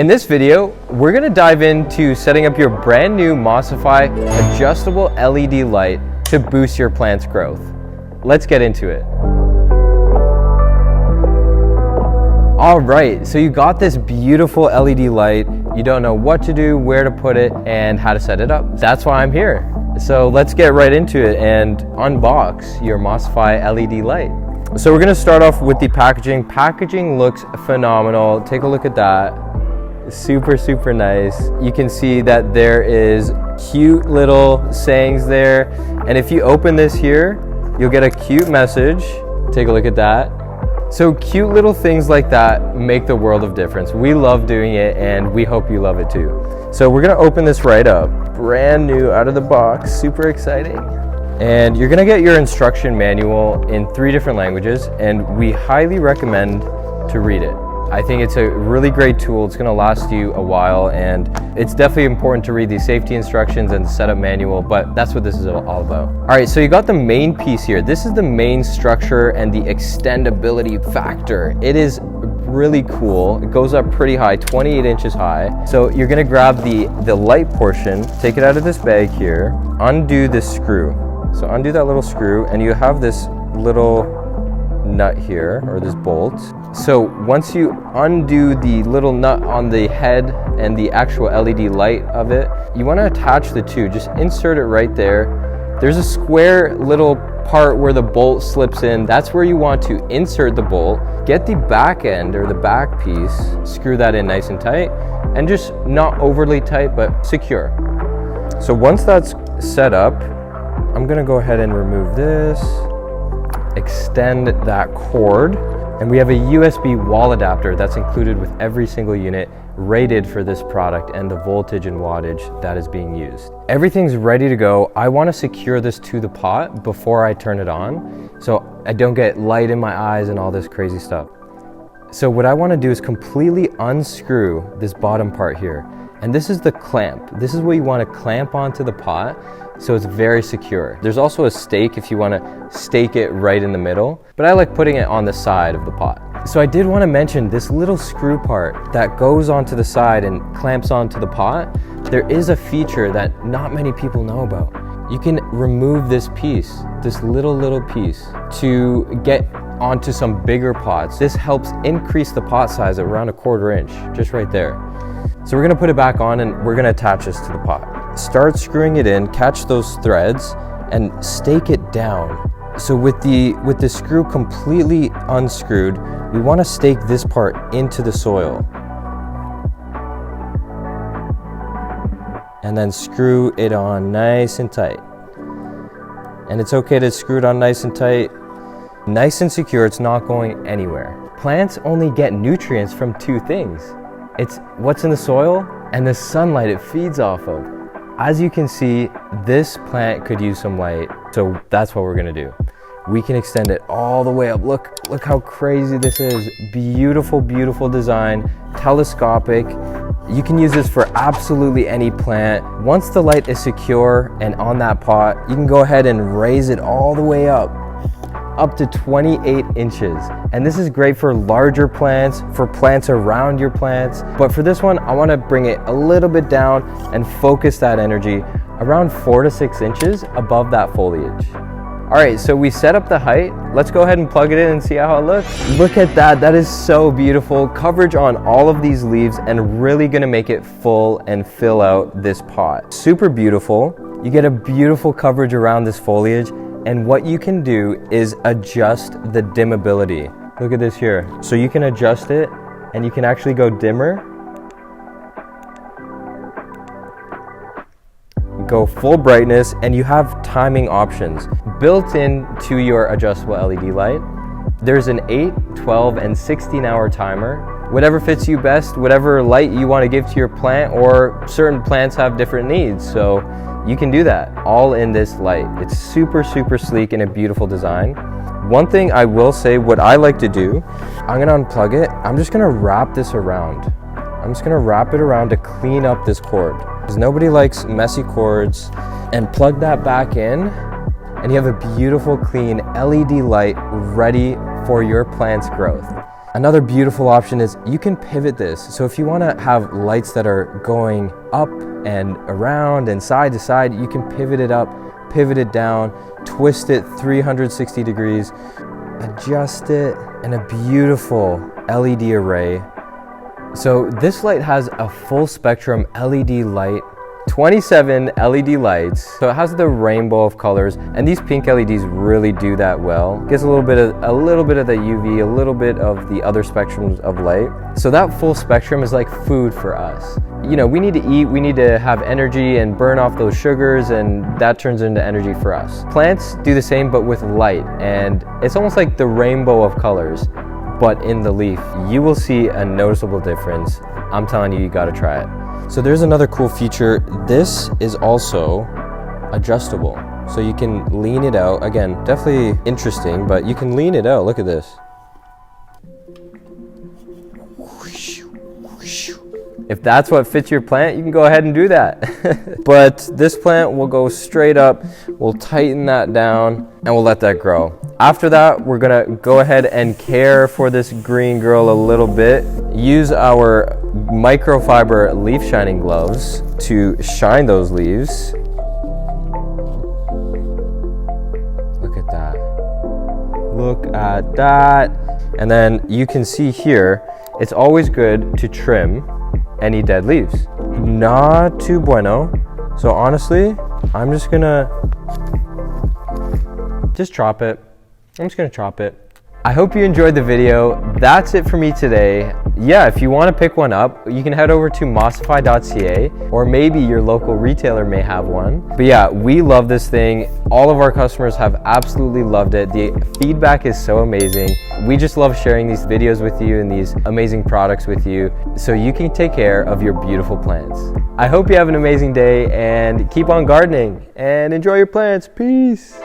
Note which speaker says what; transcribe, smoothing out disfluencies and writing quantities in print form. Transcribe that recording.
Speaker 1: In this video, we're going to dive into setting up your brand new Mossify adjustable LED light to boost your plant's growth. Let's get into it. All right, so you got this beautiful LED light. You don't know what to do, where to put it, and how to set it up. That's why I'm here. So let's get right into it and unbox your Mossify LED light. So we're going to start off with the packaging. Packaging looks phenomenal. Take a look at that. Super nice. You can see that there is cute little sayings there, and if you open this here, you'll get a cute message. Take a look at that. So cute little things like that make the world of difference. We love doing it, and we hope you love it too. So we're gonna open this right up, brand new out of the box, super exciting. And you're gonna get your instruction manual in 3 different languages, and we highly recommend to read it. I think it's a really great tool. It's gonna last you a while, and it's definitely important to read these safety instructions and the setup manual, but that's what this is all about. All right, so you got the main piece here. This is the main structure and the extendability factor. It is really cool. It goes up pretty high, 28 inches high. So you're gonna grab the light portion, take it out of this bag here, undo this screw. So undo that little screw, and you have this little nut here, or this bolt. So once you undo the little nut on the head and the actual LED light of it, you want to attach the two. Just insert it right there. There's a square little part where the bolt slips in. That's where you want to insert the bolt. Get the back end or the back piece, screw that in nice and tight, and just not overly tight but secure. So once that's set up, I'm gonna go ahead and remove this, extend that cord, and we have a USB wall adapter that's included with every single unit, rated for this product and the voltage and wattage that is being used. Everything's ready to go. I want to secure this to the pot before I turn it on so I don't get light in my eyes and all this crazy stuff. So what I want to do is completely unscrew this bottom part here, and this is the clamp. This is what you want to clamp onto the pot so it's very secure. There's also a stake if you want to stake it right in the middle, but I like putting it on the side of the pot. So I did want to mention this little screw part that goes onto the side and clamps onto the pot. There is a feature that not many people know about. You can remove this piece, this little piece, to get onto some bigger pots. This helps increase the pot size around 1/4 inch, just right there. So we're gonna put it back on, and we're gonna attach this to the pot. Start screwing it in, catch those threads, and stake it down. So with the screw completely unscrewed, we want to stake this part into the soil. And then screw it on nice and tight. And it's okay to screw it on nice and tight. Nice and secure, it's not going anywhere. Plants only get nutrients from 2 things. It's what's in the soil and the sunlight it feeds off of. As you can see, this plant could use some light, so that's what we're gonna do. We can extend it all the way up. Look how crazy this is. Beautiful design, telescopic. You can use this for absolutely any plant. Once the light is secure and on that pot, you can go ahead and raise it all the way up to 28 inches. And this is great for larger plants, for plants around your plants. But for this one, I want to bring it a little bit down and focus that energy around 4 to 6 inches above that foliage. All right, so we set up the height. Let's go ahead and plug it in and see how it looks. Look at that, that is so beautiful. Coverage on all of these leaves and really gonna make it full and fill out this pot. Super beautiful. You get a beautiful coverage around this foliage. And what you can do is adjust the dimmability. Look at this here. So you can adjust it, and you can actually go dimmer, go full brightness, and you have timing options built into your adjustable LED light. There's an 8, 12, and 16-hour timer. Whatever fits you best, whatever light you want to give to your plant, or certain plants have different needs, so you can do that all in this light. It's super sleek and a beautiful design. One thing I will say, what I like to do, I'm gonna unplug it. I'm just gonna wrap this around. I'm just gonna wrap it around to clean up this cord, because nobody likes messy cords. And plug that back in, and you have a beautiful clean LED light ready for your plant's growth. Another beautiful option is you can pivot this. So if you want to have lights that are going up and around and side to side, you can pivot it up, pivot it down, twist it 360 degrees, adjust it, and a beautiful LED array. So this light has a full spectrum LED light, 27 LED lights. So it has the rainbow of colors, and these pink LEDs really do that well. Gives a little bit of the UV, a little bit of the other spectrums of light. So that full spectrum is like food for us. You know, we need to eat, we need to have energy and burn off those sugars, and that turns into energy for us. Plants do the same, but with light, and it's almost like the rainbow of colors, but in the leaf. You will see a noticeable difference. I'm telling you, you gotta try it. So there's another cool feature. This is also adjustable. So you can lean it out. Again, definitely interesting, but you can lean it out. Look at this. If that's what fits your plant, you can go ahead and do that. But this plant will go straight up. We'll tighten that down and we'll let that grow. After that, we're gonna go ahead and care for this green girl a little bit. Use our microfiber leaf shining gloves to shine those leaves. Look at that. Look at that. And then you can see here, it's always good to trim any dead leaves. Not too bueno. So honestly, I'm just gonna chop it. I'm just gonna chop it. I hope you enjoyed the video. That's it for me today. Yeah, if you want to pick one up, you can head over to mossify.ca, or maybe your local retailer may have one. But yeah, we love this thing. All of our customers have absolutely loved it. The feedback is so amazing. We just love sharing these videos with you and these amazing products with you so you can take care of your beautiful plants. I hope you have an amazing day and keep on gardening and enjoy your plants. Peace.